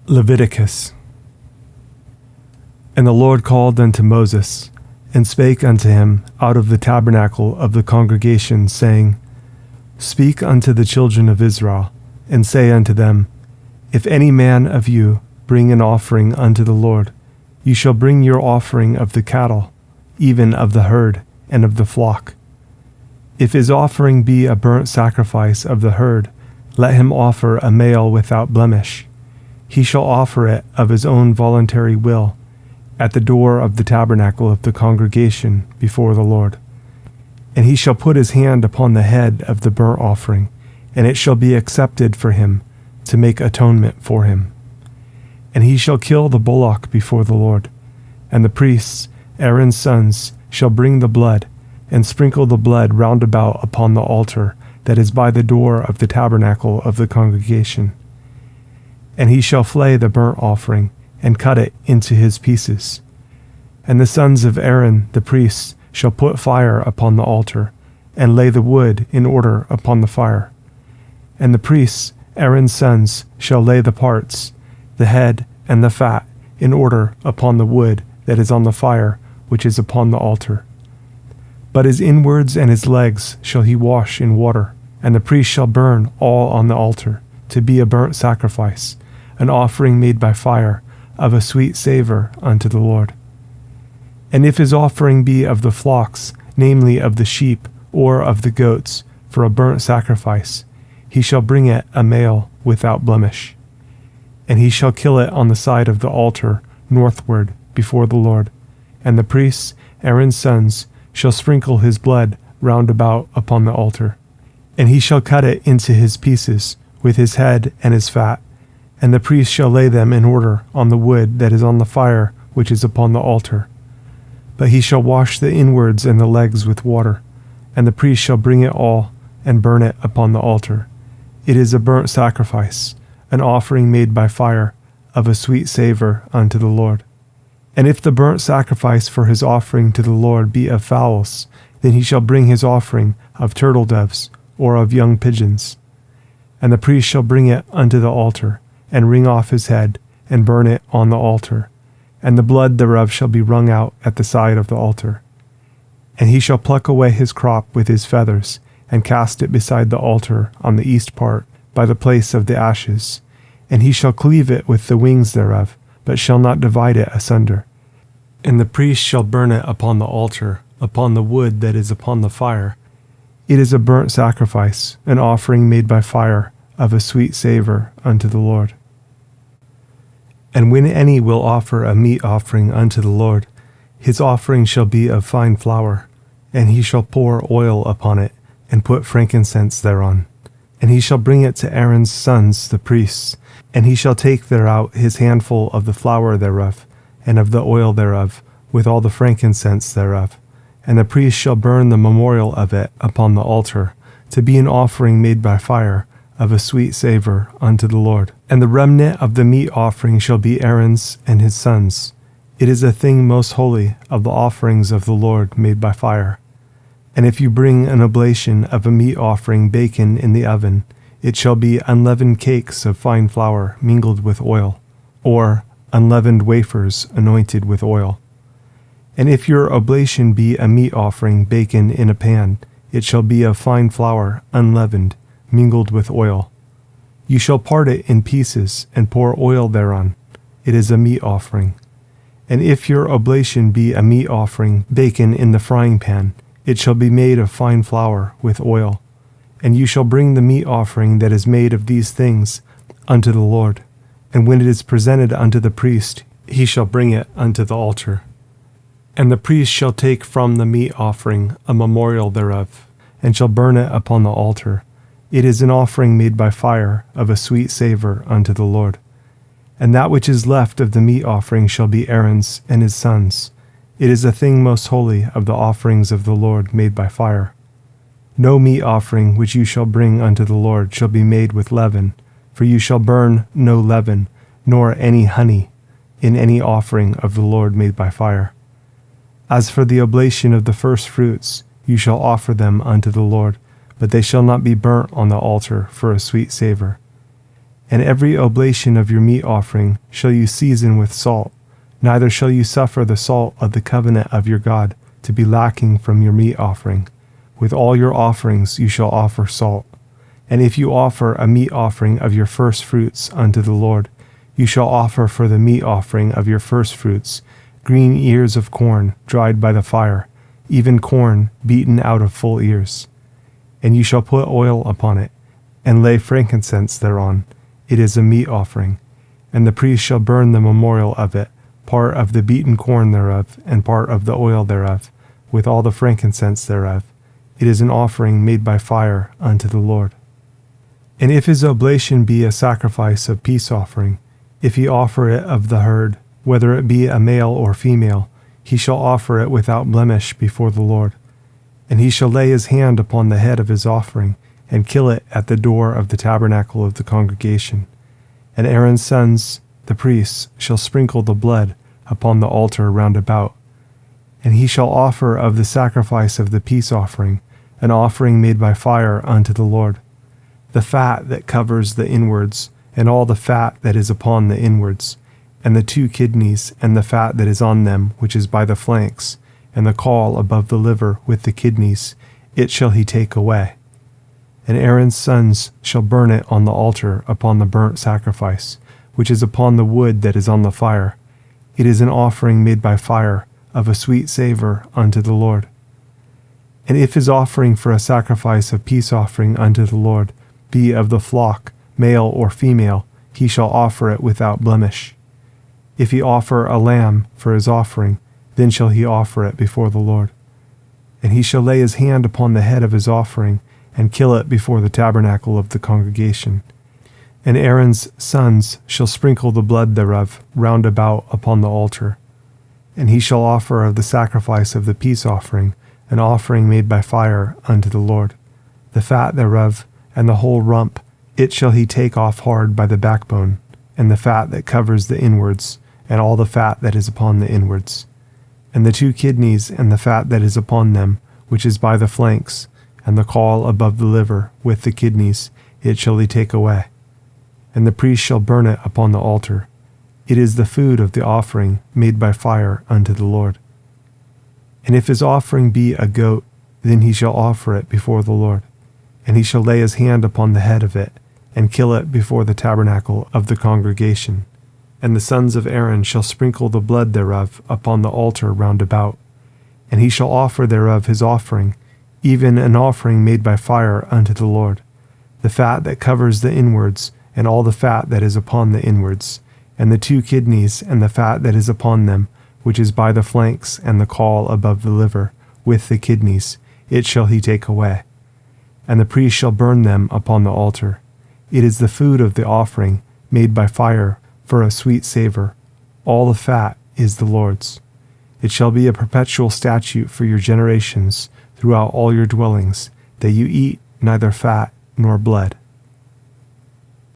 Levitcus. And the Lord called unto Moses, and spake unto him out of the tabernacle of the congregation, saying, Speak unto the children of Israel, and say unto them, If any man of you bring an offering unto the Lord, you shall bring your offering of the cattle, even of the herd, and of the flock. If his offering be a burnt sacrifice of the herd, let him offer a male without blemish. He shall offer it of his own voluntary will, at the door of the tabernacle of the congregation before the Lord. And he shall put his hand upon the head of the burnt offering, and it shall be accepted for him, to make atonement for him. And he shall kill the bullock before the Lord, and the priests, Aaron's sons, shall bring the blood, and sprinkle the blood round about upon the altar that is by the door of the tabernacle of the congregation. And he shall flay the burnt offering, and cut it into his pieces. And the sons of Aaron the priests shall put fire upon the altar, and lay the wood in order upon the fire. And the priests, Aaron's sons, shall lay the parts, the head and the fat, in order upon the wood that is on the fire, which is upon the altar. But his inwards and his legs shall he wash in water, and the priest shall burn all on the altar, to be a burnt sacrifice, an offering made by fire, of a sweet savour unto the Lord. And if his offering be of the flocks, namely of the sheep, or of the goats, for a burnt sacrifice, he shall bring it a male without blemish. And he shall kill it on the side of the altar, northward, before the Lord. And the priests, Aaron's sons, shall sprinkle his blood round about upon the altar. And he shall cut it into his pieces, with his head and his fat. And the priest shall lay them in order on the wood that is on the fire, which is upon the altar. But he shall wash the inwards and the legs with water, and the priest shall bring it all, and burn it upon the altar. It is a burnt sacrifice, an offering made by fire, of a sweet savour unto the Lord. And if the burnt sacrifice for his offering to the Lord be of fowls, then he shall bring his offering of turtledoves, or of young pigeons. And the priest shall bring it unto the altar, and wring off his head, and burn it on the altar. And the blood thereof shall be wrung out at the side of the altar. And he shall pluck away his crop with his feathers, and cast it beside the altar on the east part, by the place of the ashes. And he shall cleave it with the wings thereof, but shall not divide it asunder. And the priest shall burn it upon the altar, upon the wood that is upon the fire. It is a burnt sacrifice, an offering made by fire, of a sweet savour unto the Lord. And when any will offer a meat offering unto the Lord, his offering shall be of fine flour, and he shall pour oil upon it, and put frankincense thereon. And he shall bring it to Aaron's sons the priests, and he shall take thereout his handful of the flour thereof, and of the oil thereof, with all the frankincense thereof. And the priest shall burn the memorial of it upon the altar, to be an offering made by fire, of a sweet savour unto the Lord. And the remnant of the meat offering shall be Aaron's and his sons. It is a thing most holy of the offerings of the Lord made by fire. And if you bring an oblation of a meat offering baken in the oven, it shall be unleavened cakes of fine flour mingled with oil, or unleavened wafers anointed with oil. And if your oblation be a meat offering baken in a pan, it shall be of fine flour unleavened, mingled with oil. You shall part it in pieces, and pour oil thereon. It is a meat offering. And if your oblation be a meat offering baken in the frying pan, it shall be made of fine flour with oil. And you shall bring the meat offering that is made of these things unto the Lord. And when it is presented unto the priest, he shall bring it unto the altar. And the priest shall take from the meat offering a memorial thereof, and shall burn it upon the altar. It is an offering made by fire, of a sweet savour unto the Lord. And that which is left of the meat offering shall be Aaron's and his sons. It is a thing most holy of the offerings of the Lord made by fire. No meat offering which you shall bring unto the Lord shall be made with leaven, for you shall burn no leaven, nor any honey, in any offering of the Lord made by fire. As for the oblation of the first fruits, you shall offer them unto the Lord, but they shall not be burnt on the altar for a sweet savour. And every oblation of your meat offering shall you season with salt, neither shall you suffer the salt of the covenant of your God to be lacking from your meat offering. With all your offerings you shall offer salt. And if you offer a meat offering of your first fruits unto the Lord, you shall offer for the meat offering of your first fruits green ears of corn dried by the fire, even corn beaten out of full ears. And you shall put oil upon it, and lay frankincense thereon. It is a meat offering. And the priest shall burn the memorial of it, part of the beaten corn thereof, and part of the oil thereof, with all the frankincense thereof. It is an offering made by fire unto the Lord. And if his oblation be a sacrifice of peace offering, if he offer it of the herd, whether it be a male or female, he shall offer it without blemish before the Lord. And he shall lay his hand upon the head of his offering, and kill it at the door of the tabernacle of the congregation. And Aaron's sons, the priests, shall sprinkle the blood upon the altar round about. And he shall offer of the sacrifice of the peace offering, an offering made by fire unto the Lord, the fat that covers the inwards, and all the fat that is upon the inwards, and the 2 kidneys, and the fat that is on them, which is by the flanks, and the caul above the liver with the kidneys, it shall he take away. And Aaron's sons shall burn it on the altar upon the burnt sacrifice, which is upon the wood that is on the fire. It is an offering made by fire, of a sweet savour unto the Lord. And if his offering for a sacrifice of peace offering unto the Lord be of the flock, male or female, he shall offer it without blemish. If he offer a lamb for his offering, then shall he offer it before the Lord. And he shall lay his hand upon the head of his offering, and kill it before the tabernacle of the congregation. And Aaron's sons shall sprinkle the blood thereof round about upon the altar. And he shall offer of the sacrifice of the peace offering an offering made by fire unto the Lord. The fat thereof, and the whole rump, it shall he take off hard by the backbone, and the fat that covers the inwards, and all the fat that is upon the inwards. And the 2 kidneys, and the fat that is upon them, which is by the flanks, and the caul above the liver with the kidneys, it shall he take away. And the priest shall burn it upon the altar. It is the food of the offering made by fire unto the Lord. And if his offering be a goat, then he shall offer it before the Lord. And he shall lay his hand upon the head of it, and kill it before the tabernacle of the congregation. And the sons of Aaron shall sprinkle the blood thereof upon the altar round about. And he shall offer thereof his offering, even an offering made by fire unto the Lord, the fat that covers the inwards, and all the fat that is upon the inwards, and the 2 kidneys, and the fat that is upon them, which is by the flanks, and the caul above the liver, with the kidneys, it shall he take away. And the priest shall burn them upon the altar. It is the food of the offering, made by fire, for a sweet savour. All the fat is the Lord's. It shall be a perpetual statute for your generations throughout all your dwellings, that you eat neither fat nor blood.